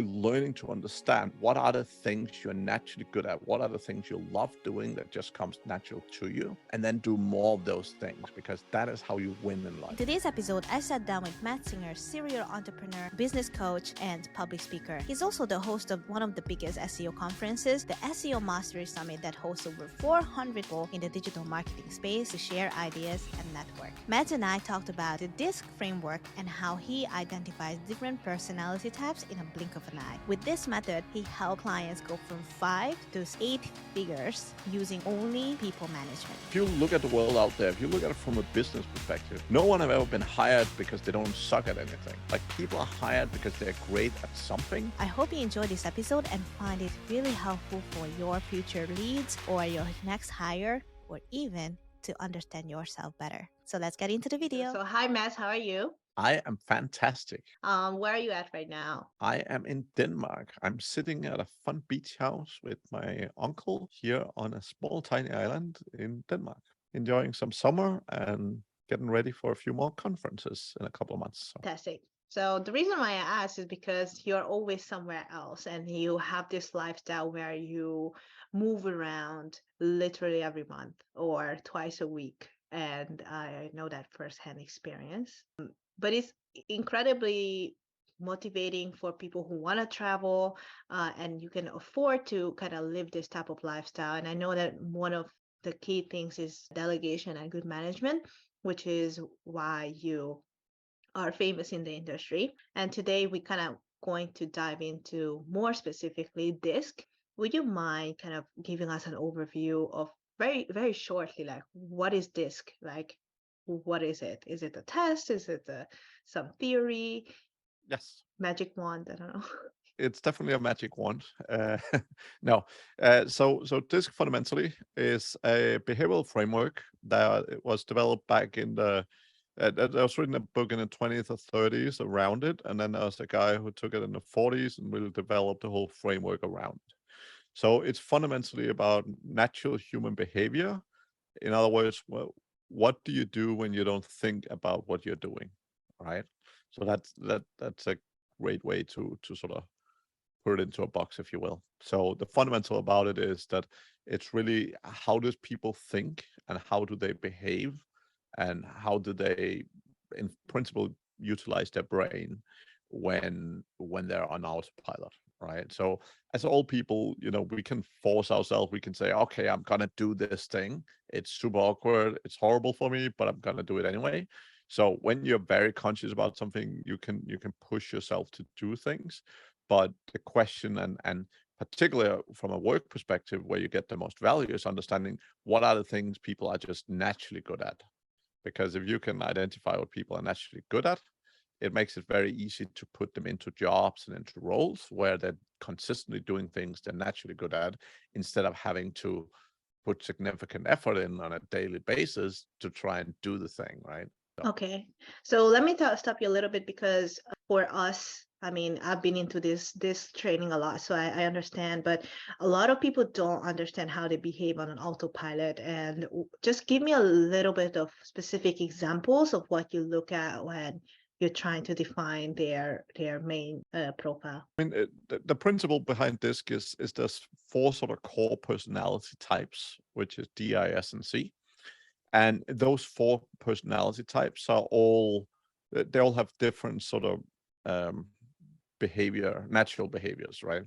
learning to understand what are the things you're naturally good at, what are the things you love doing that just comes natural to you, and then do more of those things, because that is how you win in life. In today's episode, I sat down with Matt Singer, serial entrepreneur, business coach, and public speaker. He's also the host of one of the biggest SEO conferences, the SEO Mastery Summit, that hosts over 400 people in the digital marketing space to share ideas and network. Matt and I talked about the DiSC framework and how he identifies different personality types in a blink of an eye. With this method, he helped clients go from 5 to 8 figures using only people management. If you look at the world out there, if you look at it from a business perspective, no one have ever been hired because they don't suck at anything. Like, people are hired because they're great at something. I hope you enjoyed this episode and find it really helpful for your future leads or your next hire, or even to understand yourself better. So let's get into the video. So hi, Matt, how are you? I am fantastic. Where are you at right now? I am in Denmark. I'm sitting at a fun beach house with my uncle here on a small, tiny island in Denmark, enjoying some summer and getting ready for a few more conferences in a couple of months. Fantastic. So the reason why I asked is because you're always somewhere else and you have this lifestyle where you move around literally every month or twice a week. And I know that firsthand experience. But it's incredibly motivating for people who want to travel and you can afford to kind of live this type of lifestyle. And I know that one of the key things is delegation and good management, which is why you are famous in the industry. And today we kind of going to dive into more specifically DiSC. Would you mind kind of giving us an overview of very, very shortly, like what is DiSC? Like, what is it? Is it a test? Is it some theory? Yes. Magic wand? I don't know. It's definitely a magic wand. No. So DiSC fundamentally is a behavioral framework that was developed back in the there was written a book in the 20s or 30s around it, and then there was a guy who took it in the 40s and really developed the whole framework around it. So it's fundamentally about natural human behavior. In other words, well, what do you do when you don't think about what you're doing, right? So that's a great way to sort of put it into a box, if you will. So the fundamental about it is that it's really, how does people think and how do they behave and how do they, in principle, utilize their brain when they're on autopilot, right? So as all people, we can force ourselves. We can say, okay, I'm gonna do this thing. It's super awkward. It's horrible for me, but I'm gonna do it anyway. So when you're very conscious about something, you can push yourself to do things. But the question, and particularly from a work perspective, where you get the most value, is understanding what are the things people are just naturally good at. Because if you can identify what people are naturally good at, it makes it very easy to put them into jobs and into roles where they're consistently doing things they're naturally good at, instead of having to put significant effort in on a daily basis to try and do the thing, right? Okay, so let me stop you a little bit, because for us, I mean, I've been into this training a lot, so I understand, but a lot of people don't understand how they behave on an autopilot. And just give me a little bit of specific examples of what you look at when you're trying to define their main profile. I mean, the principle behind DiSC is there's 4 sort of core personality types, which is D, I, S, and C. And those 4 personality types are they all have different sort of natural behaviors, right?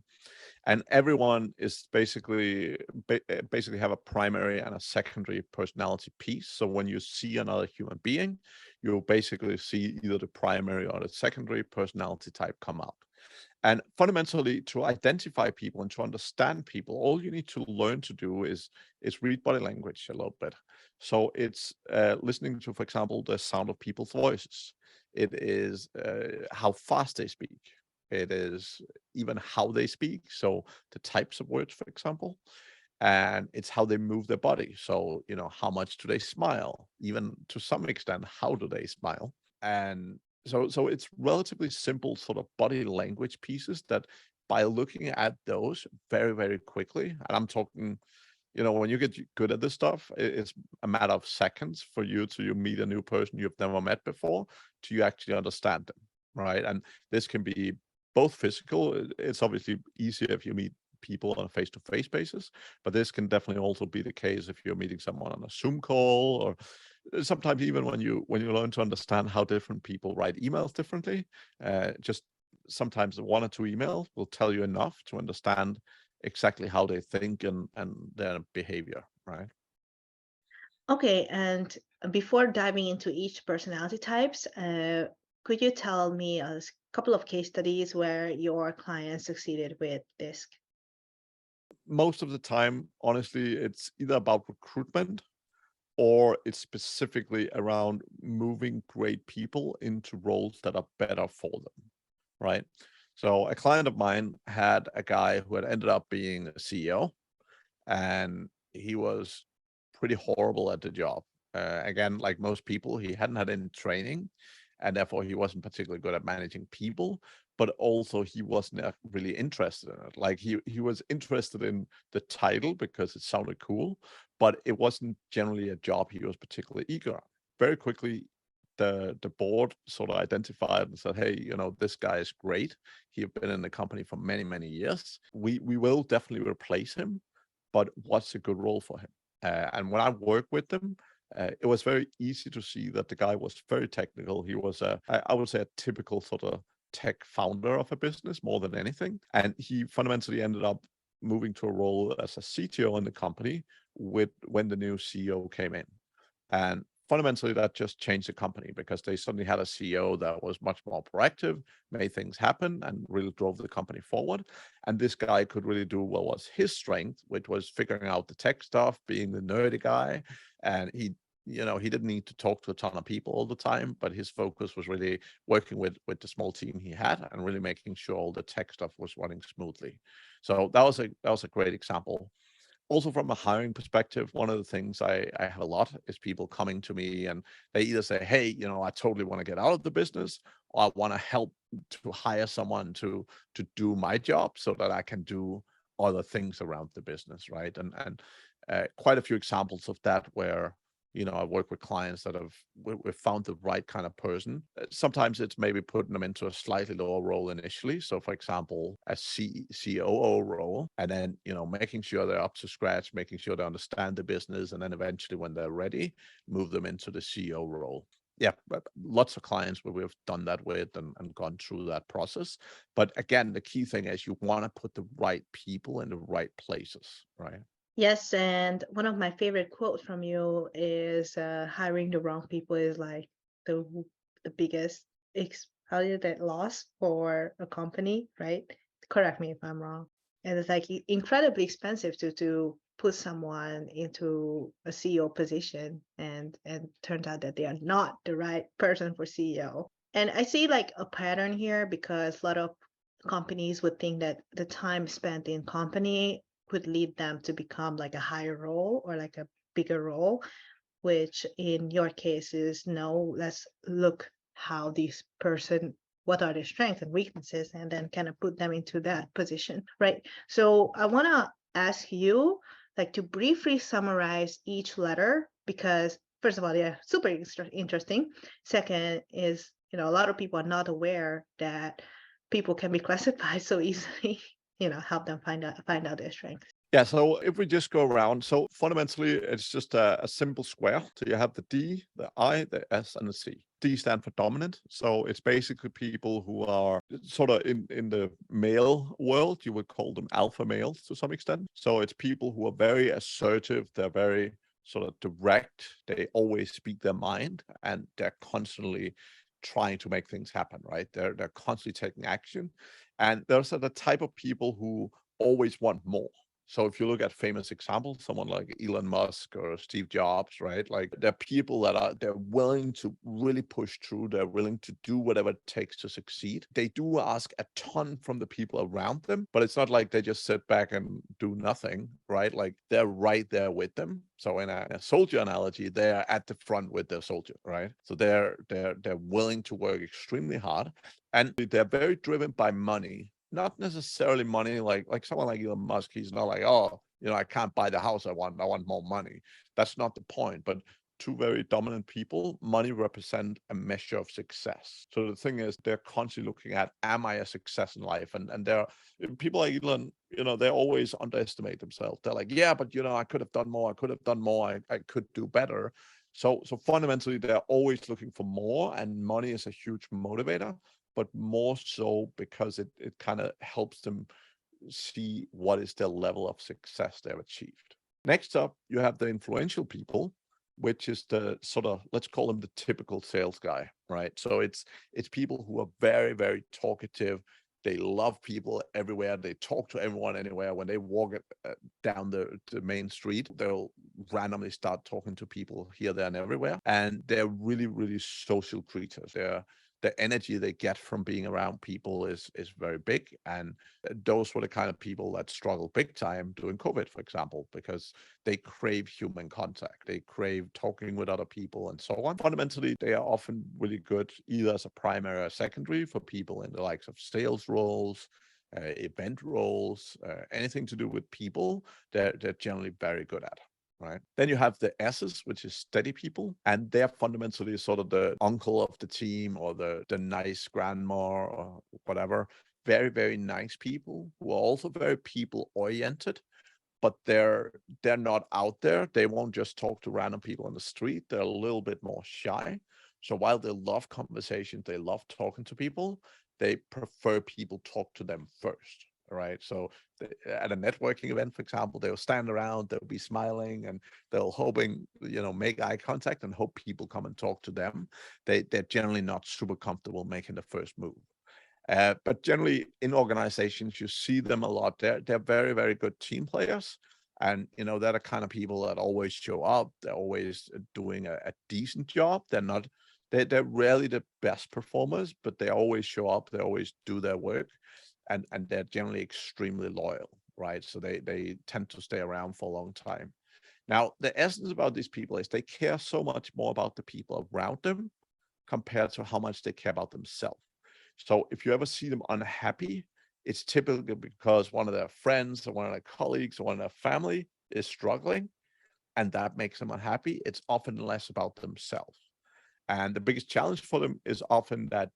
And everyone is basically have a primary and a secondary personality piece. So when you see another human being, you'll basically see either the primary or the secondary personality type come out. And fundamentally, to identify people and to understand people, all you need to learn to do is read body language a little bit. So it's listening to, for example, the sound of people's voices. It is how fast they speak. It is even how they speak. So the types of words, for example, and it's how they move their body. So, how much do they smile? Even to some extent, how do they smile? And so it's relatively simple sort of body language pieces that, by looking at those very, very quickly, and I'm talking, when you get good at this stuff, it's a matter of seconds for you to meet a new person you've never met before to you actually understand them, right? And this can be both physical. It's obviously easier if you meet people on a face-to-face basis, but this can definitely also be the case if you're meeting someone on a Zoom call, or sometimes even when you learn to understand how different people write emails differently. Just sometimes one or two emails will tell you enough to understand exactly how they think and their behavior, right? Okay, and before diving into each personality types, could you tell me a couple of case studies where your clients succeeded with DiSC? Most of the time, honestly, it's either about recruitment or it's specifically around moving great people into roles that are better for them, right? So a client of mine had a guy who had ended up being a CEO, and he was pretty horrible at the job. Again, like most people, he hadn't had any training, and therefore he wasn't particularly good at managing people. But also, he wasn't really interested in it. Like he was interested in the title because it sounded cool, but it wasn't generally a job he was particularly eager on. Very quickly, the board sort of identified and said, "Hey, this guy is great. He's been in the company for many years. We will definitely replace him, but what's a good role for him?" And when I worked with them, it was very easy to see that the guy was very technical. He was I would say, a typical sort of tech founder of a business more than anything. And he fundamentally ended up moving to a role as a CTO in the company when the new CEO came in. And fundamentally, that just changed the company because they suddenly had a CEO that was much more proactive, made things happen, and really drove the company forward. And this guy could really do what was his strength, which was figuring out the tech stuff, being the nerdy guy. And he didn't need to talk to a ton of people all the time, but his focus was really working with the small team he had and really making sure all the tech stuff was running smoothly. So that was a great example. Also, from a hiring perspective, one of the things I have a lot is people coming to me and they either say, "Hey, I totally want to get out of the business," or "I want to help to hire someone to do my job so that I can do other things around the business," right? And quite a few examples of that where I work with clients that we've found the right kind of person. Sometimes it's maybe putting them into a slightly lower role initially. So, for example, a COO role, and then making sure they're up to scratch, making sure they understand the business, and then eventually, when they're ready, move them into the CEO role. Yeah, but lots of clients where we've done that with and gone through that process. But again, the key thing is you want to put the right people in the right places, right? Yes, and one of my favorite quotes from you is hiring the wrong people is like the the biggest how do you that loss for a company, right? Correct me if I'm wrong. And it's like incredibly expensive to put someone into a CEO position and turns out that they are not the right person for CEO. And I see like a pattern here because a lot of companies would think that the time spent in company could lead them to become like a higher role or like a bigger role, which in your case is no, let's look how this person, what are their strengths and weaknesses, and then kind of put them into that position, right? So I want to ask you like to briefly summarize each letter because first of all, they're super interesting. Second is, a lot of people are not aware that people can be classified so easily, help them find out their strengths. Yeah, so if we just go around, so fundamentally it's just a simple square. So you have the D, the I, the S, and the C. D stand for dominant. So it's basically people who are sort of in the male world, you would call them alpha males to some extent. So it's people who are very assertive, they're very sort of direct, they always speak their mind, and they're constantly trying to make things happen, right? They're constantly taking action. And those are the type of people who always want more. So if you look at famous examples, someone like Elon Musk or Steve Jobs, right? Like they're people they're willing to really push through. They're willing to do whatever it takes to succeed. They do ask a ton from the people around them, but it's not like they just sit back and do nothing, right? Like they're right there with them. So in a soldier analogy, they're at the front with their soldier, right? So they're willing to work extremely hard, and they're very driven by money. Not necessarily money, like someone like Elon Musk. He's not like, "Oh, I can't buy the house I want more money." That's not the point. But two very dominant people, money represent a measure of success. So the thing is, they're constantly looking at, am I a success in life? And they're people like Elon, they always underestimate themselves. They're like, yeah, but I could have done more. I could have done more. I could do better. So fundamentally, they're always looking for more, and money is a huge motivator, but more so because it kind of helps them see what is their level of success they've achieved. Next up, you have the influential people, which is the sort of, let's call them the typical sales guy, right? So it's people who are very, very talkative. They love people everywhere. They talk to everyone anywhere. When they walk down the main street, they'll randomly start talking to people here, there, and everywhere. And they're really, really social creatures. The energy they get from being around people is very big. And those were the kind of people that struggled big time during COVID, for example, because they crave human contact. They crave talking with other people and so on. Fundamentally, they are often really good either as a primary or secondary for people in the likes of sales roles, event roles, anything to do with people, they're generally very good at. Right. Then you have the S's, which is steady people, and they're fundamentally sort of the uncle of the team or the nice grandma or whatever. Very, very nice people who are also very people oriented, but they're not out there. They won't just talk to random people on the street. They're a little bit more shy. So while they love conversations, they love talking to people, they prefer people talk to them first. Right. So at a networking event, for example, they'll stand around, they'll be smiling, and they'll hoping, make eye contact and hope people come and talk to them. They're generally not super comfortable making the first move. But generally in organizations, you see them a lot. They're very, very good team players. And, they're the kind of people that always show up. They're always doing a decent job. They're rarely the best performers, but they always show up. They always do their work. And they're generally extremely loyal, right? So they tend to stay around for a long time. Now, the essence about these people is they care so much more about the people around them compared to how much they care about themselves. So if you ever see them unhappy, it's typically because one of their friends or one of their colleagues or one of their family is struggling, and that makes them unhappy. It's often less about themselves. And the biggest challenge for them is often that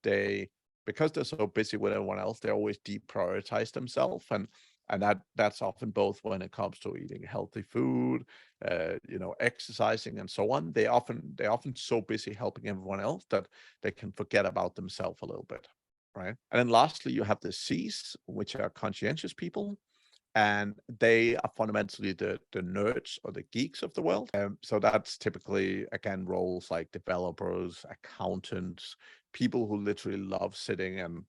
because they're so busy with everyone else, they always deprioritize themselves. And that's often both when it comes to eating healthy food, exercising and so on. They're often so busy helping everyone else that they can forget about themselves a little bit. Right. And then lastly, you have the C's, which are conscientious people. And they are fundamentally the nerds or the geeks of the world. So that's typically, again, roles like developers, accountants, people who literally love sitting and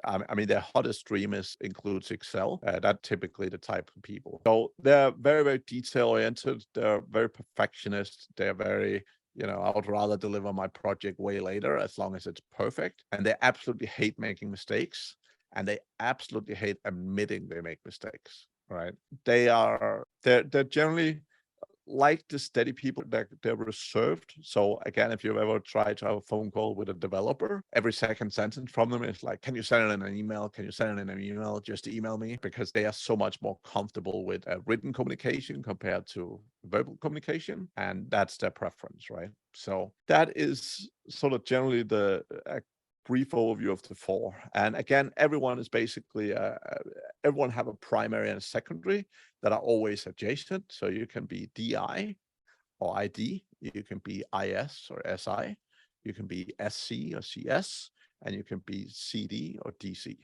I mean, their hottest dream includes Excel. That's typically the type of people. So they're very, very detail oriented. They're very perfectionist. They're very, I would rather deliver my project way later as long as it's perfect. And they absolutely hate making mistakes. And they absolutely hate admitting they make mistakes. Right? They're generally like the steady people, they're reserved. So again, if you've ever tried to have a phone call with a developer, every second sentence from them is like, can you send it in an email? Can you send it in an email? Just email me, because they are so much more comfortable with written communication compared to verbal communication. And that's their preference, right? So that is sort of generally the brief overview of the four. And again, everyone is basically, everyone have a primary and a secondary that are always adjacent. So you can be DI or ID, you can be IS or SI, you can be SC or CS, and you can be CD or DC.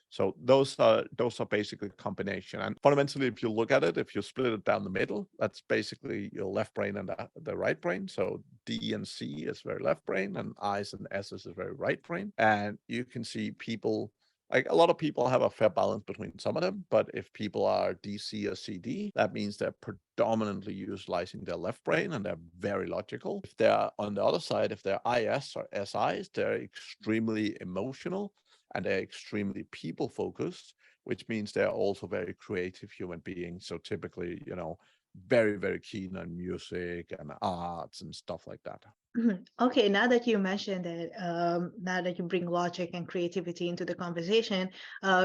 So those are basically a combination. And fundamentally, if you look at it, if you split it down the middle, that's basically your left brain and the right brain. So D and C is very left brain, and I's and S's is very right brain. And you can see people, like a lot of people have a fair balance between some of them, but if people are DC or CD, that means they're predominantly utilizing their left brain and they're very logical. If they're on the other side, if they're IS or SIs, they're extremely emotional and they're extremely people focused, which means they're also very creative human beings. So typically, very, very keen on music and arts and stuff like that. Okay, now that you mentioned it, now that you bring logic and creativity into the conversation,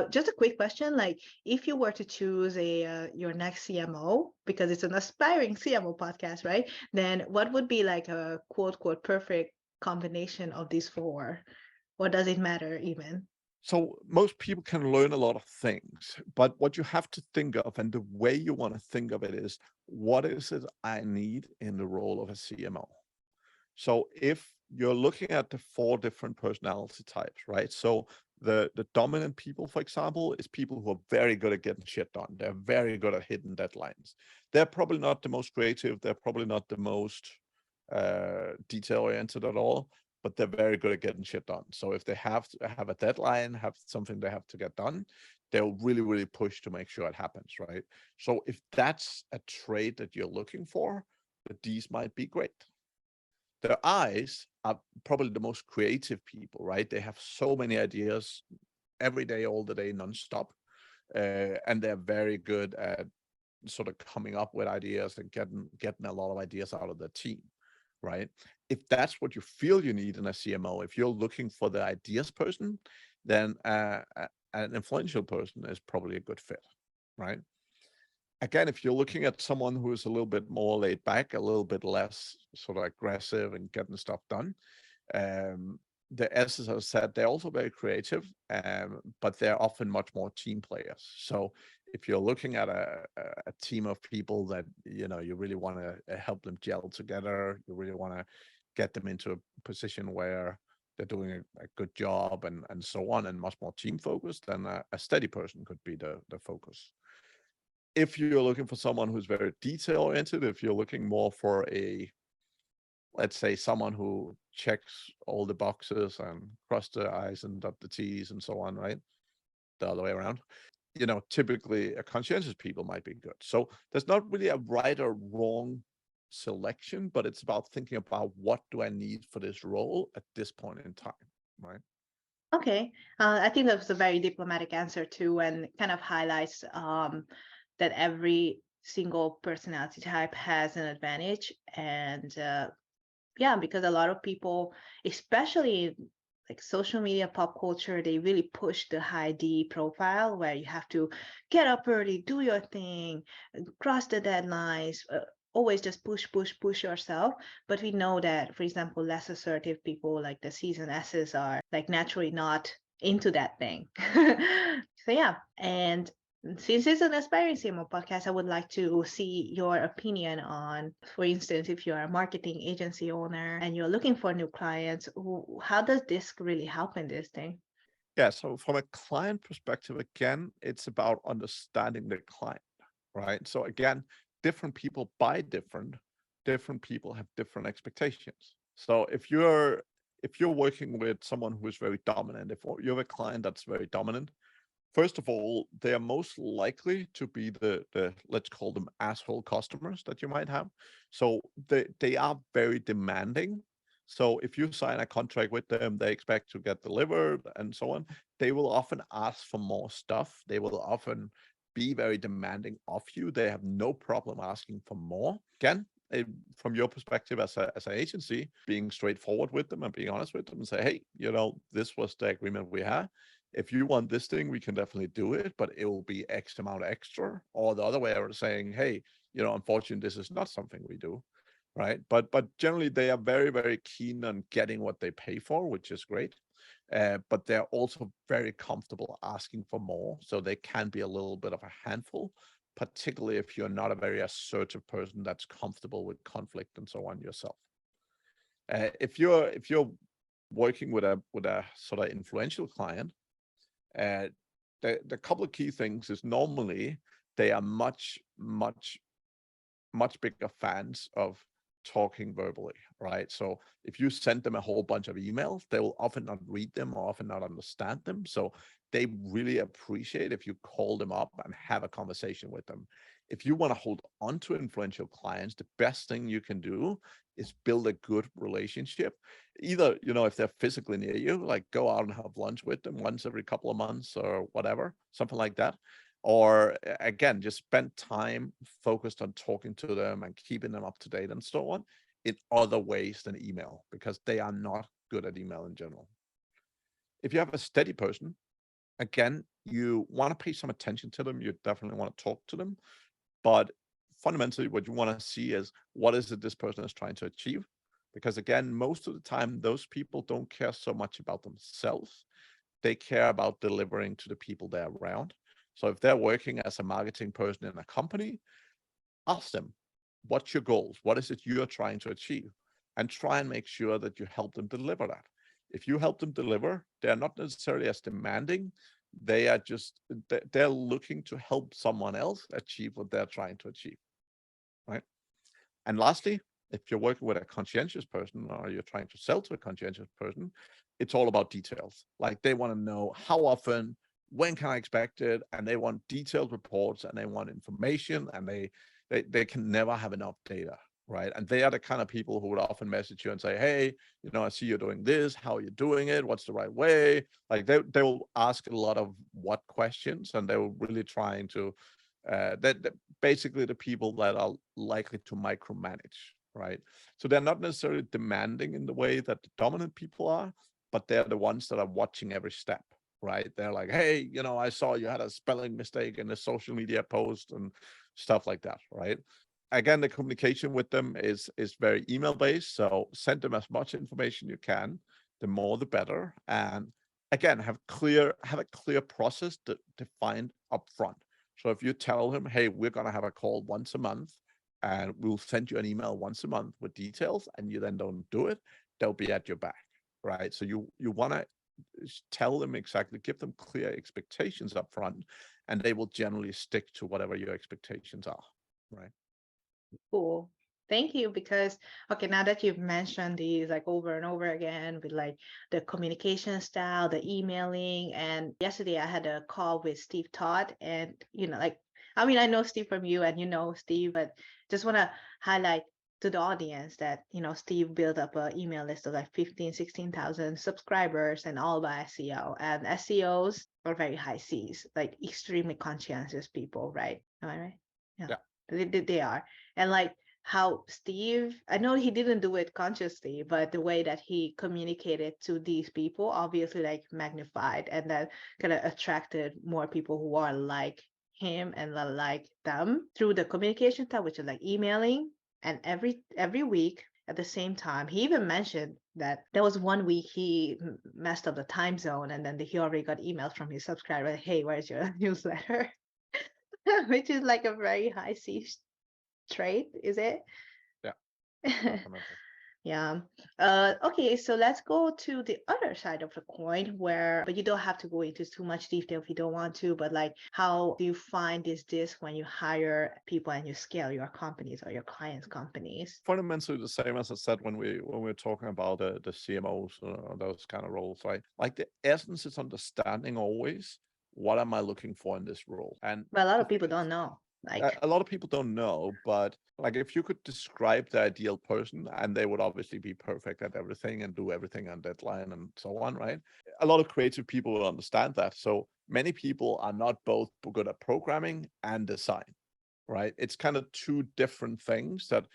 just a quick question: like, if you were to choose your next CMO, because it's an aspiring CMO podcast, right? Then what would be like a quote quote perfect combination of these four? Or does it matter even? So most people can learn a lot of things, but what you have to think of and the way you want to think of it is, what is it I need in the role of a CMO? So if you're looking at the four different personality types, right? So the dominant people, for example, is people who are very good at getting shit done. They're very good at hitting deadlines. They're probably not the most creative. They're probably not the most detail oriented at all, but they're very good at getting shit done. So if they have to have a deadline, have something they have to get done, they'll really, really push to make sure it happens, right? So if that's a trait that you're looking for, the D's might be great. Their eyes are probably the most creative people, right? They have so many ideas every day, all the day, nonstop. And they're very good at sort of coming up with ideas and getting a lot of ideas out of the team, right? If that's what you feel you need in a CMO, if you're looking for the ideas person, then an influential person is probably a good fit, right? Again, if you're looking at someone who is a little bit more laid back, a little bit less sort of aggressive and getting stuff done, the S's, as I said, they're also very creative, but they're often much more team players. So if you're looking at a team of people that, you know, you really want to help them gel together, you really want to get them into a position where they're doing a good job and so on, and much more team focused, then a steady person could be the focus. If you're looking for someone who's very detail oriented, if you're looking more for let's say someone who checks all the boxes and cross the I's and dot the T's and so on, right? The other way around. You know, typically a conscientious people might be good. So there's not really a right or wrong selection, but it's about thinking about, what do I need for this role at this point in time, right? Okay, I think that was a very diplomatic answer too, and kind of highlights that every single personality type has an advantage. And yeah, because a lot of people, especially like social media, pop culture, they really push the high D profile where you have to get up early, do your thing, cross the deadlines, always just push yourself. But we know that, for example, less assertive people like the C's and S's are like naturally not into that thing. So yeah, and since it's an aspiring CMO podcast, I would like to see your opinion on, for instance, if you're a marketing agency owner and you're looking for new clients, how does DiSC really help in this thing? Yeah, so from a client perspective, again, it's about understanding the client, right? So again, different people buy different people have different expectations. So if you're working with someone who is very dominant, if you have a client that's very dominant, first of all, they are most likely to be the let's call them asshole customers that you might have. So they are very demanding. So if you sign a contract with them, they expect to get delivered and so on. They will often ask for more stuff. They will often be very demanding of you. They have no problem asking for more. Again, from your perspective as an agency, being straightforward with them and being honest with them and say, hey, you know, this was the agreement we had. If you want this thing, we can definitely do it, but it will be X amount extra. Or the other way of saying, hey, you know, unfortunately, this is not something we do, right? But generally, they are very, very keen on getting what they pay for, which is great. But they're also very comfortable asking for more, so they can be a little bit of a handful, particularly if you're not a very assertive person that's comfortable with conflict and so on yourself. If you're working with a sort of influential client, uh, the couple of key things is, normally they are much bigger fans of talking verbally, right? So if you send them a whole bunch of emails, they will often not read them or often not understand them. So they really appreciate if you call them up and have a conversation with them. If you want to hold on to influential clients, the best thing you can do is build a good relationship. Either, you know, if they're physically near you, like go out and have lunch with them once every couple of months or whatever, something like that. Or again, just spend time focused on talking to them and keeping them up to date and so on. in other ways than email, because they are not good at email in general. If you have a steady person, again, you want to pay some attention to them. You definitely want to talk to them. But fundamentally, what you want to see is, what is it this person is trying to achieve? Because again, most of the time, those people don't care so much about themselves. They care about delivering to the people they're around. So if they're working as a marketing person in a company, ask them, what's your goals? What is it you're trying to achieve? And try and make sure that you help them deliver that. If you help them deliver, they're not necessarily as demanding. They are just, they're looking to help someone else achieve what they're trying to achieve, right? And lastly, if you're working with a conscientious person, or you're trying to sell to a conscientious person, it's all about details. Like, they want to know how often, when can I expect it, and they want detailed reports, and they want information, and they can never have enough data, right? And they are the kind of people who would often message you and say, hey, I see you're doing this, how are you doing it, what's the right way? Like, they will ask a lot of what questions, and they will really trying to that basically the people that are likely to micromanage, right? So they're not necessarily demanding in the way that the dominant people are, but they're the ones that are watching every step, right? They're like, hey, I saw you had a spelling mistake in a social media post and stuff like that, right? Again, the communication with them is very email based. So send them as much information you can. The more, the better. And again, have a clear process defined upfront. So if you tell him, hey, we're going to have a call once a month, and we'll send you an email once a month with details, and you then don't do it, they'll be at your back, right? So you want to tell them exactly, give them clear expectations up front, and they will generally stick to whatever your expectations are, right? Cool. Thank you. Because, okay, now that you've mentioned these like over and over again with like the communication style, the emailing, and yesterday I had a call with Steve Todd, and, I know Steve from you and Steve, but just want to highlight to the audience that, Steve built up an email list of like 15, 16,000 subscribers, and all by SEO. And SEOs are very high Cs, like extremely conscientious people, right? Am I right? Yeah. Yeah. They are. And like how Steve, I know he didn't do it consciously, but the way that he communicated to these people obviously like magnified, and that kind of attracted more people who are like him and like them through the communication type, which is like emailing. And every week at the same time, he even mentioned that there was one week he messed up the time zone, and then he already got emails from his subscriber, hey, where's your newsletter? Which is like a very high C trait, is it? Yeah, definitely. Yeah. Okay, so let's go to the other side of the coin, but you don't have to go into too much detail if you don't want to, but like, how do you find this when you hire people and you scale your companies or your clients' companies? Fundamentally the same as I said when we're talking about the CMOs, those kind of roles, right? Like, the essence is understanding always, what am I looking for in this role? And But a lot the of thing people is, don't know. Like, a lot of people don't know, but like, if you could describe the ideal person, and they would obviously be perfect at everything and do everything on deadline and so on, right? A lot of creative people will understand that. So many people are not both good at programming and design, right? It's kind of two different things. That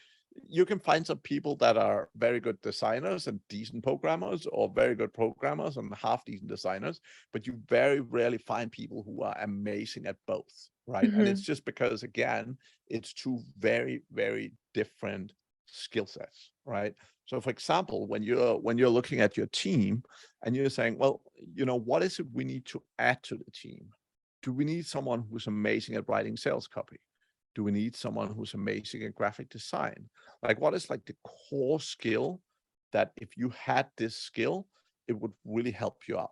you can find some people that are very good designers and decent programmers, or very good programmers and half decent designers, but you very rarely find people who are amazing at both, right? And it's just because, again, it's two very, very different skill sets, right? So for example, when you're looking at your team and you're saying, well, what is it we need to add to the team? Do we need someone who's amazing at writing sales copy? Do we need someone who's amazing at graphic design? Like, what is like the core skill that if you had this skill, it would really help you out,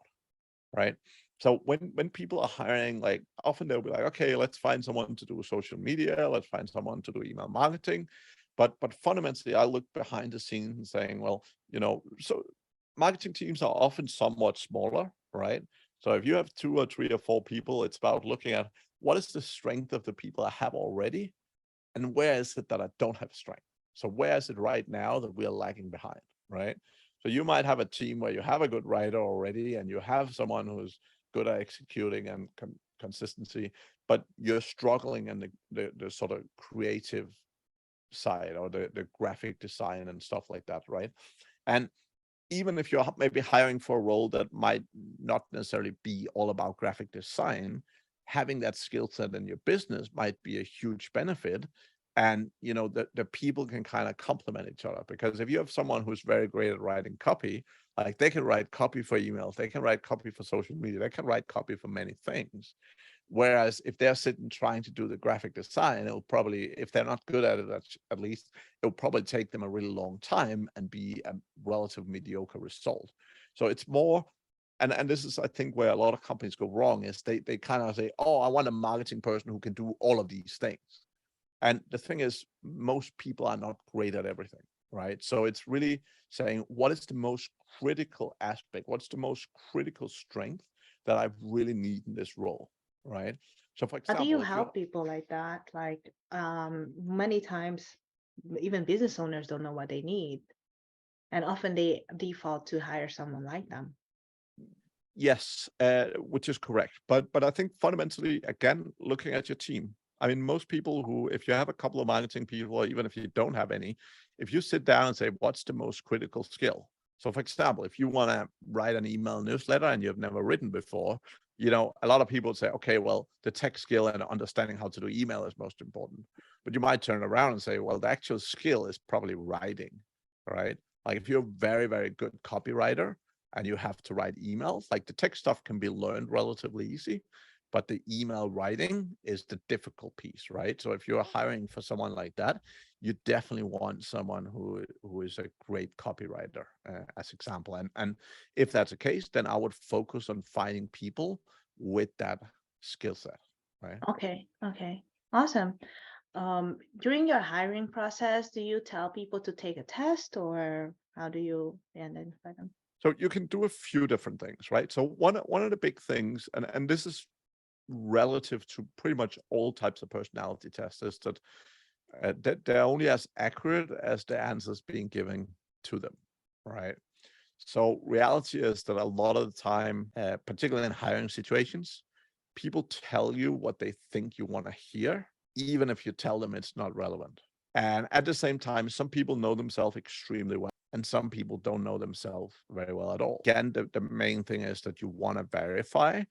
right? So when people are hiring, like, often they'll be like, okay, let's find someone to do social media, let's find someone to do email marketing. But fundamentally, I look behind the scenes and saying, well, so marketing teams are often somewhat smaller, right? So if you have 2 or 3 or 4 people, it's about looking at, what is the strength of the people I have already, and where is it that I don't have strength? So where is it right now that we are lagging behind, right? So you might have a team where you have a good writer already, and you have someone who's good at executing and consistency, but you're struggling in the sort of creative side, or the graphic design and stuff like that, right? And even if you're maybe hiring for a role that might not necessarily be all about graphic design, having that skill set in your business might be a huge benefit. And the people can kind of complement each other, because if you have someone who's very great at writing copy, like they can write copy for emails, they can write copy for social media, they can write copy for many things. Whereas if they're sitting trying to do the graphic design, it'll probably, if they're not good at it, at least, it'll probably take them a really long time and be a relative mediocre result. So it's more, and this is, I think, where a lot of companies go wrong, is they kind of say, oh, I want a marketing person who can do all of these things. And the thing is, most people are not great at everything, right? So it's really saying, what is the most critical aspect? What's the most critical strength that I really need in this role, right? So for How do you example, if you, help people like that? Like many times, even business owners don't know what they need, and often they default to hire someone like them. yes, which is correct. But I think fundamentally, again, looking at your team, I mean, most people who, if you have a couple of marketing people, or even if you don't have any, if you sit down and say, what's the most critical skill? So for example, if you want to write an email newsletter and you've never written before, a lot of people say, okay, well, the tech skill and understanding how to do email is most important. But you might turn around and say, well, the actual skill is probably writing, right? Like if you're a very, very good copywriter and you have to write emails, like the tech stuff can be learned relatively easy, but the email writing is the difficult piece, right? So if you're hiring for someone like that, you definitely want someone who is a great copywriter, as example. And if that's the case, then I would focus on finding people with that skill set, right? Okay, awesome. During your hiring process, do you tell people to take a test, or how do you identify them? So you can do a few different things, right? So one of the big things, and this is relative to pretty much all types of personality tests, is that they're only as accurate as the answers being given to them, right? So reality is that a lot of the time, particularly in hiring situations, people tell you what they think you want to hear, even if you tell them it's not relevant. And at the same time, some people know themselves extremely well, and some people don't know themselves very well at all. Again, the main thing is that you want to verify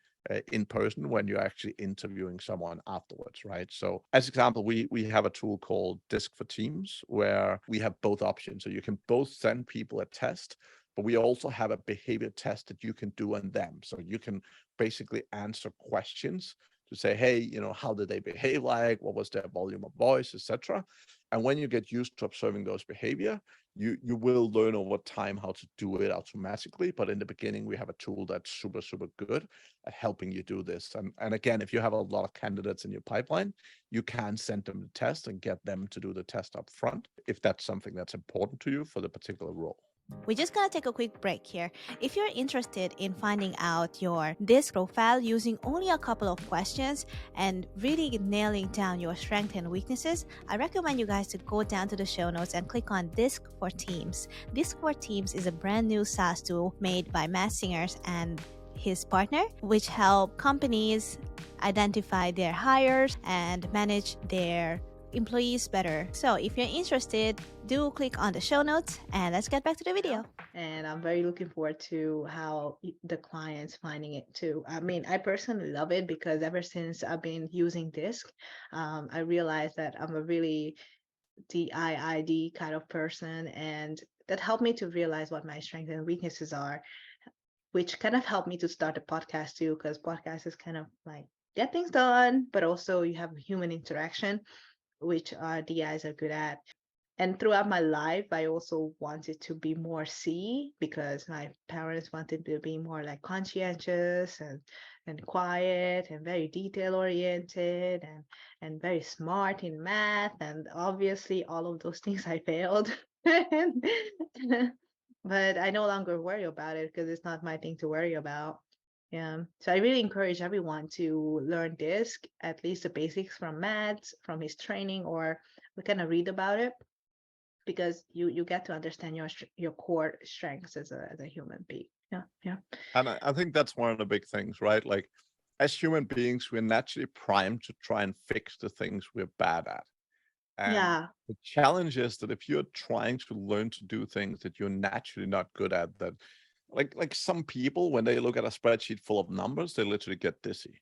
in person when you're actually interviewing someone afterwards, right? So as example, we have a tool called DiSC for Teams, where we have both options. So you can both send people a test, but we also have a behavior test that you can do on them. So you can basically answer questions to say, hey, how did they behave, like what was their volume of voice, etc. And when you get used to observing those behavior, you will learn over time how to do it automatically. But in the beginning, we have a tool that's super, super good at helping you do this. And again, if you have a lot of candidates in your pipeline, you can send them the test and get them to do the test up front if that's something that's important to you for the particular role. We're just gonna take a quick break here. If you're interested in finding out your DiSC profile using only a couple of questions and really nailing down your strengths and weaknesses, I recommend you guys to go down to the show notes and click on DiSC for Teams. DiSC for Teams is a brand new SaaS tool made by Matt Singers and his partner, which help companies identify their hires and manage their employees better. So if you're interested, do click on the show notes and let's get back to the video. And I'm very looking forward to how the clients finding it too. I mean, I personally love it because ever since I've been using DiSC, I realized that I'm a really DIID kind of person, and that helped me to realize what my strengths and weaknesses are, which kind of helped me to start a podcast too, because podcast is kind of like get things done, but also you have human interaction, which our DIs are good at. And throughout my life, I also wanted to be more C, because my parents wanted to be more like conscientious and quiet and very detail oriented and very smart in math. And obviously all of those things I failed. But I no longer worry about it because it's not my thing to worry about. Yeah. So I really encourage everyone to learn DiSC, at least the basics from Matt, from his training, or we kind of read about it, because you get to understand your core strengths as a human being. Yeah. And I think that's one of the big things, right? Like as human beings, we're naturally primed to try and fix the things we're bad at. And Yeah. the challenge is that if you're trying to learn to do things that you're naturally not good at, that like some people, when they look at a spreadsheet full of numbers, they literally get dizzy.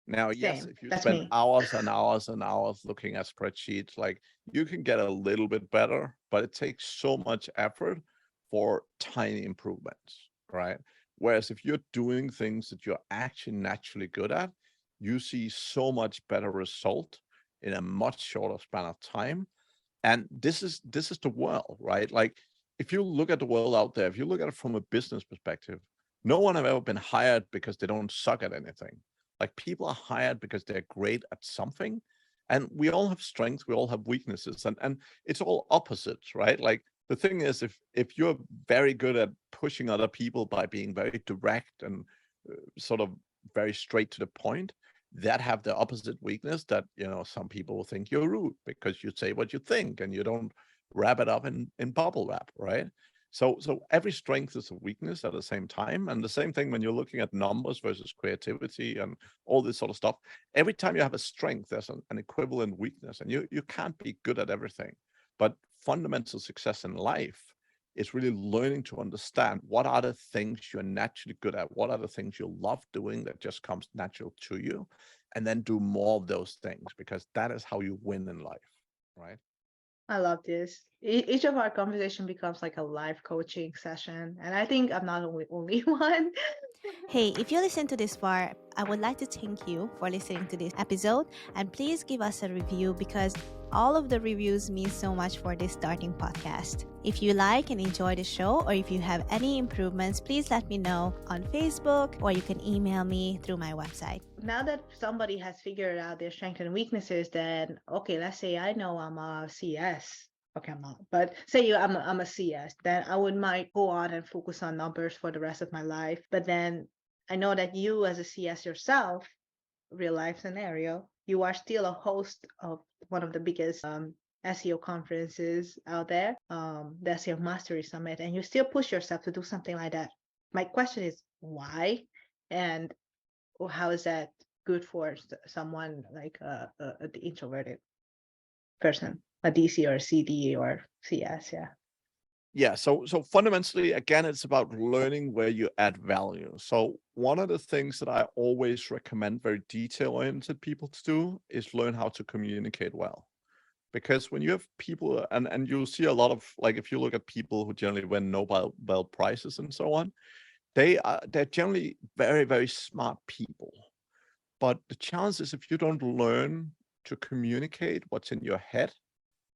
Now, yes, Same. if you That's spend me. hours and hours and hours looking at spreadsheets, like you can get a little bit better, but it takes so much effort for tiny improvements, right? Whereas if you're doing things that you're actually naturally good at, you see so much better result in a much shorter span of time. And this is the world, right? Like if you look at the world out there, if you look at it from a business perspective, no one have ever been hired because they don't suck at anything. Like people are hired because they're great at something. And we all have strengths, we all have weaknesses, and it's all opposites, right? Like the thing is, if you're very good at pushing other people by being very direct and sort of very straight to the point, that have the opposite weakness that, you know, some people will think you're rude because you say what you think and you don't wrap it up in bubble wrap, right? So every strength is a weakness at the same time. And the same thing when you're looking at numbers versus creativity and all this sort of stuff. Every time you have a strength, there's an equivalent weakness, and you can't be good at everything. But fundamental success in life is really learning to understand what are the things you're naturally good at, what are the things you love doing that just comes natural to you, and then do more of those things, because that is how you win in life, right? I love this. Each of our conversation becomes like a live coaching session, and I think I'm not only one. Hey, if you listen to this far, I would like to thank you for listening to this episode, and please give us a review because all of the reviews mean so much for this starting podcast. If you like and enjoy the show, or if you have any improvements, please let me know on Facebook, or you can email me through my website. Now that somebody has figured out their strengths and weaknesses, then okay, let's say I know I'm a CS. Okay, I'm not, but say I'm a CS, then I would might go on and focus on numbers for the rest of my life. But then I know that you as a CS yourself, real life scenario, you are still a host of one of the biggest SEO conferences out there, the SEO Mastery Summit, and you still push yourself to do something like that. My question is why, and how is that good for someone like the introverted person, a DC or a CD or CS? Yeah. Yeah, so fundamentally, again, it's about learning where you add value. So one of the things that I always recommend very detail-oriented people to do is learn how to communicate well. Because when you have people, and you'll see a lot of, like, if you look at people who generally win Nobel prizes and so on, they're generally very, very smart people. But the challenge is if you don't learn to communicate what's in your head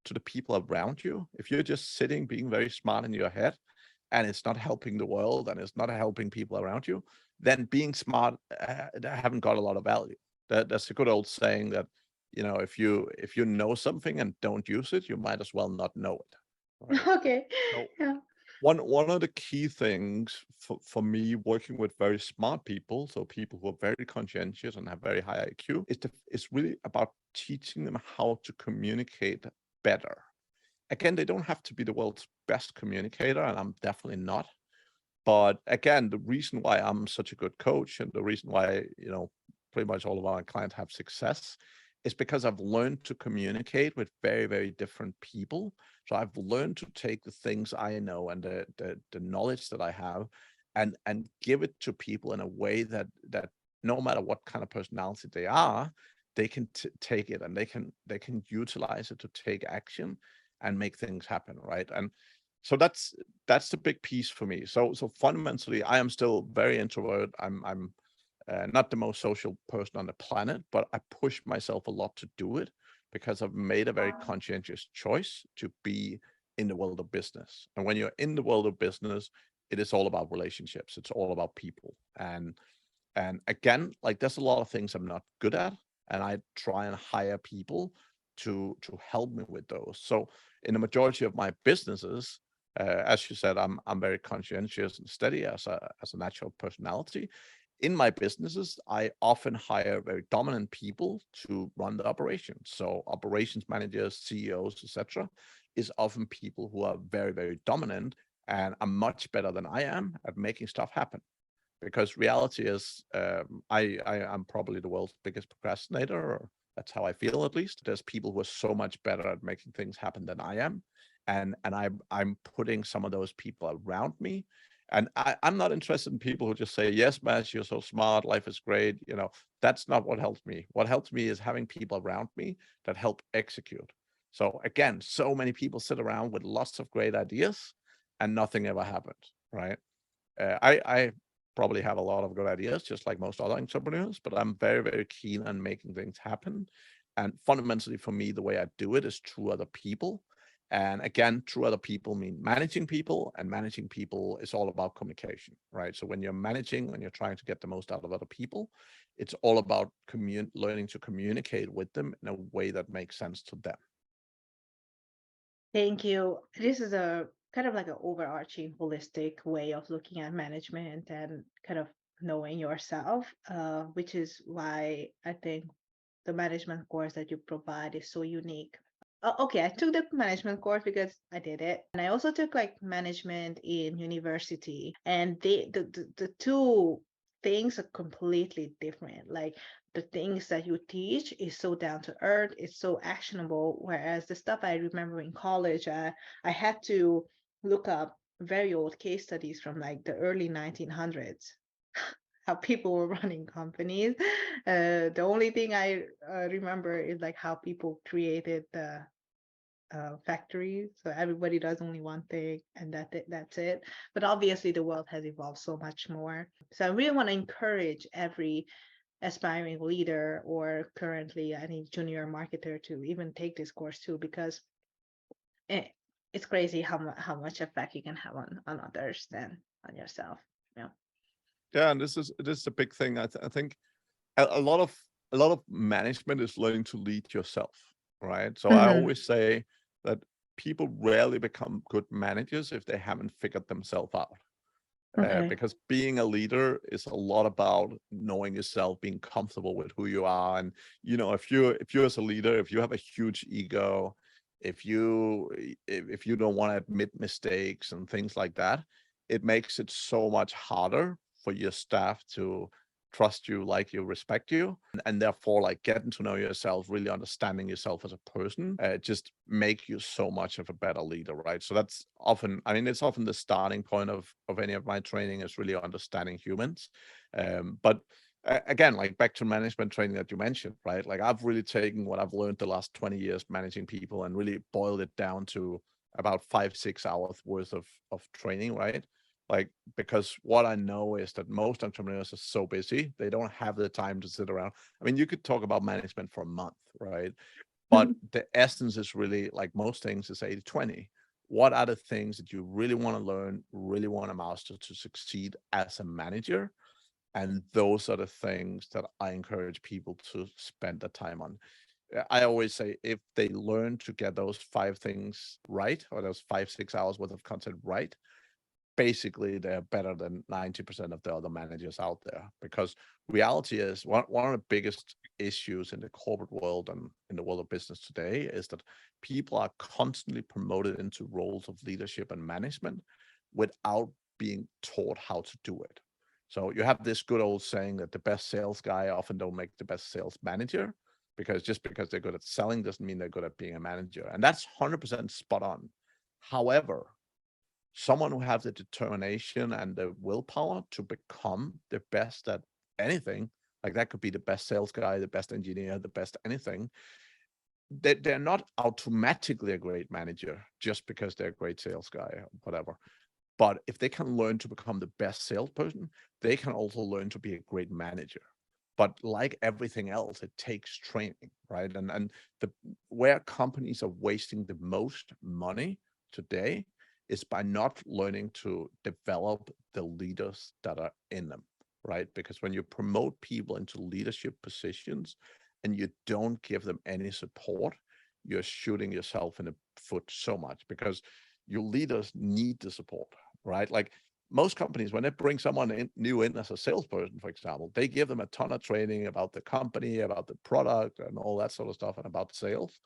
to the people around you, if you're just sitting being very smart in your head and it's not helping the world and it's not helping people around you, then being smart haven't got a lot of value. That's a good old saying that, you know, if you know something and don't use it, you might as well not know it. Right? Okay. So Yeah. one of the key things for me working with very smart people, so people who are very conscientious and have very high IQ, is really about teaching them how to communicate better. Again, they don't have to be the world's best communicator, and I'm definitely not. But again, the reason why I'm such a good coach and the reason why, you know, pretty much all of our clients have success is because I've learned to communicate with very, very different people. So I've learned to take the things I know and the knowledge that I have and give it to people in a way that no matter what kind of personality they are, they can take it and they can utilize it to take action and make things happen, right? And so that's the big piece for me. So fundamentally, I am still very introvert. I'm not the most social person on the planet, but I push myself a lot to do it because I've made a very conscientious choice to be in the world of business. And when you're in the world of business, it is all about relationships. It's all about people. And again, like there's a lot of things I'm not good at, and I try and hire people to help me with those. So in the majority of my businesses, as you said, I'm very conscientious and steady as a natural personality. In my businesses, I often hire very dominant people to run the operations. So operations managers, CEOs, etc., is often people who are very, very dominant and are much better than I am at making stuff happen. Because reality is, I'm probably the world's biggest procrastinator, or That's how I feel, at least. There's people who are so much better at making things happen than I am. And I'm putting some of those people around me. And I'm not interested in people who just say, yes, Matt, you're so smart, life is great. That's not what helps me. What helps me is having people around me that help execute. So again, so many people sit around with lots of great ideas and nothing ever happens, right? I probably have a lot of good ideas, just like most other entrepreneurs, but I'm very, very keen on making things happen. And fundamentally for me, the way I do it is through other people. And again, through other people mean managing people, and managing people is all about communication, right? So when you're managing, when you're trying to get the most out of other people, it's all about learning to communicate with them in a way that makes sense to them. Thank you. This is a kind of like an overarching holistic way of looking at management and kind of knowing yourself, which is why I think the management course that you provide is so unique. Okay, I took the management course because I did it, and I also took like management in university, and the two things are completely different. Like the things that you teach is so down to earth, it's so actionable, whereas the stuff I remember in college, I had to look up very old case studies from like the early 1900s, how people were running companies. The only thing I remember is like how people created the factories. So everybody does only one thing, and that's it. But obviously, the world has evolved so much more. So I really want to encourage every aspiring leader or currently any junior marketer to even take this course too, because it's crazy how much effect you can have on others than on yourself. Yeah. Yeah, and this is a big thing. I think a lot of management is learning to lead yourself, right? So I always say that people rarely become good managers if they haven't figured themselves out. Okay. Because being a leader is a lot about knowing yourself, being comfortable with who you are. And if you're as a leader, if you have a huge ego, if you don't want to admit mistakes and things like that, it makes it so much harder for your staff to trust you, like you, respect you, and therefore like getting to know yourself, really understanding yourself as a person, just make you so much of a better leader, right? So that's often, it's often the starting point of any of my training is really understanding humans. But again, like back to management training that you mentioned, right? Like I've really taken what I've learned the last 20 years managing people and really boiled it down to about 5-6 hours worth of training, right? Like, because what I know is that most entrepreneurs are so busy, they don't have the time to sit around. You could talk about management for a month, right? But the essence is really, like most things, is 80-20. What are the things that you really want to learn, really want to master to succeed as a manager? And those are the things that I encourage people to spend the time on. I always say if they learn to get those 5 things right, or those 5-6 hours worth of content right, basically they're better than 90% of the other managers out there. Because reality is one of the biggest issues in the corporate world and in the world of business today is that people are constantly promoted into roles of leadership and management without being taught how to do it. So you have this good old saying that the best sales guy often don't make the best sales manager, because just because they're good at selling doesn't mean they're good at being a manager. And that's 100% spot on. However, someone who has the determination and the willpower to become the best at anything, like that could be the best sales guy, the best engineer, the best anything, they're not automatically a great manager just because they're a great sales guy or whatever. But if they can learn to become the best salesperson, they can also learn to be a great manager. But like everything else, it takes training, right? And where companies are wasting the most money today is by not learning to develop the leaders that are in them, right? Because when you promote people into leadership positions and you don't give them any support, you're shooting yourself in the foot so much, because your leaders need the support, right? Like most companies, when they bring someone new in as a salesperson, for example, they give them a ton of training about the company, about the product and all that sort of stuff, and about sales.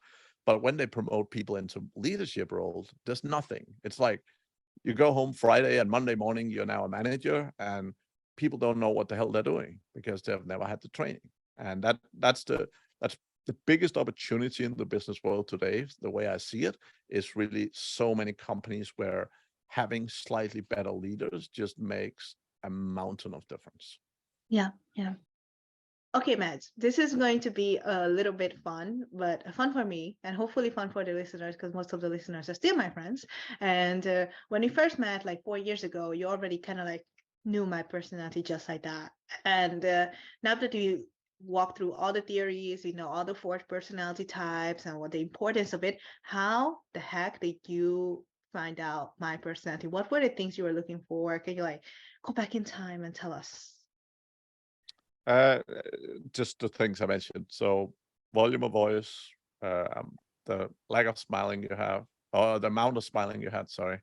But when they promote people into leadership roles, there's nothing. It's like you go home Friday and Monday morning, you're now a manager, and people don't know what the hell they're doing because they've never had the training. And that's the biggest opportunity in the business world today, the way I see it, is really so many companies where having slightly better leaders just makes a mountain of difference. Yeah. Okay, Mads, this is going to be a little bit fun, but fun for me and hopefully fun for the listeners, because most of the listeners are still my friends. And when we first met like 4 years ago, you already kind of like knew my personality just like that. And now that you walk through all the theories, all the 4 personality types and what the importance of it, how the heck did you find out my personality? What were the things you were looking for? Can you like go back in time and tell us? Just the things I mentioned. So volume of voice, the lack of smiling you have, or the amount of smiling you had, sorry.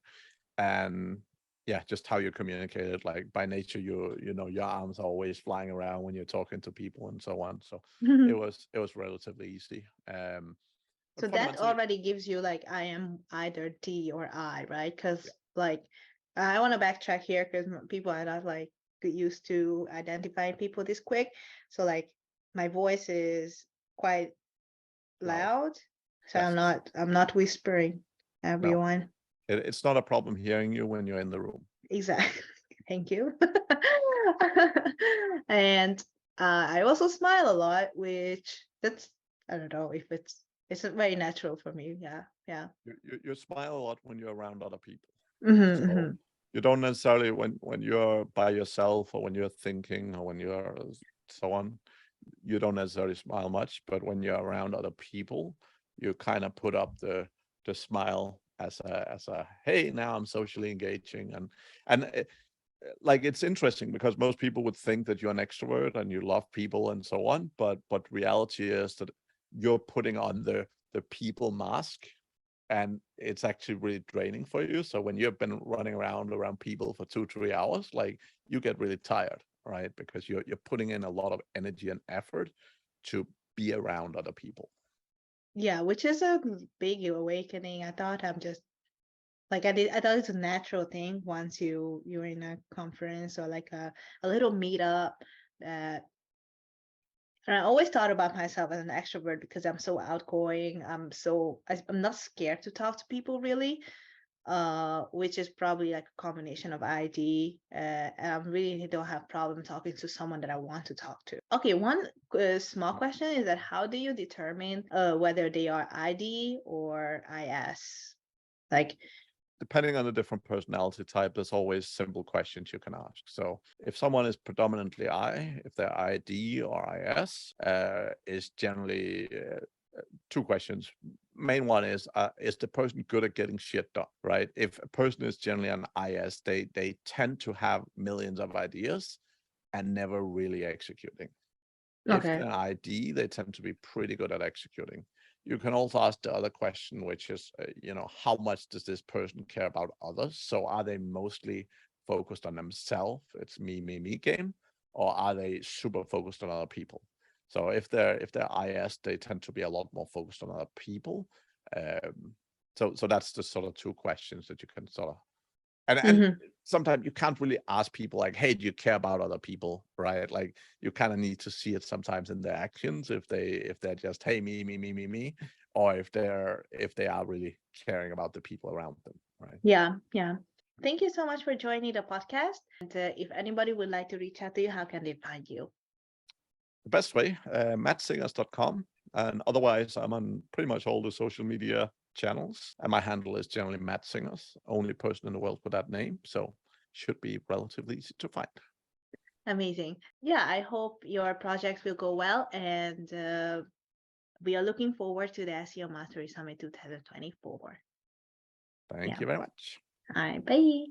And yeah, just how you communicated. Like by nature, your arms are always flying around when you're talking to people and so on. So it was relatively easy. So that already gives you like, I am either D or I, right? Because like, I want to backtrack here because people are not like used to identifying people this quick. So like my voice is quite loud. So yes. I'm not whispering, everyone. No, it's not a problem hearing you when you're in the room. Exactly. Thank you. And I also smile a lot, which I don't know if it's very natural for me. Yeah. You smile a lot when you're around other people. Mm-hmm. You don't necessarily when you're by yourself or when you're thinking or when you're so on, you don't necessarily smile much, but when you're around other people, you kind of put up the smile as a hey, now I'm socially engaging. And like it's interesting because most people would think that you're an extrovert and you love people and so on, but reality is that you're putting on the people mask, and it's actually really draining for you. So when you've been running around people for 2-3 hours, like you get really tired, right? Because you're putting in a lot of energy and effort to be around other people. Yeah, which is a big awakening. I thought I'm just like I thought it's a natural thing once you're in a conference or like a little meetup that. And I always thought about myself as an extrovert because I'm so outgoing. I'm not scared to talk to people really, which is probably like a combination of ID. And I really don't have problem talking to someone that I want to talk to. Okay, one small question is that how do you determine whether they are ID or IS? Like, Depending on the different personality type, there's always simple questions you can ask. So if someone is predominantly I, if they're ID or IS, is generally 2 questions. Main one is the person good at getting shit done, right? If a person is generally an IS, they tend to have millions of ideas and never really executing. If okay. they're an ID, they tend to be pretty good at executing. You can also ask the other question, which is, how much does this person care about others? So are they mostly focused on themselves? It's me game, or are they super focused on other people? So if they're IS, they tend to be a lot more focused on other people. So that's the sort of 2 questions that you can sort of, and sometimes you can't really ask people like, hey, do you care about other people, right? Like you kind of need to see it sometimes in their actions, if they're just, hey, me, or if they are really caring about the people around them, right? Yeah. Thank you so much for joining the podcast. And if anybody would like to reach out to you, how can they find you? The best way, mattsingers.com. And otherwise, I'm on pretty much all the social media channels, and my handle is generally Matt Singers, only person in the world with that name. So should be relatively easy to find. Amazing. Yeah, I hope your projects will go well, and we are looking forward to the SEO Mastery Summit 2024. Thank you very much. All right, bye.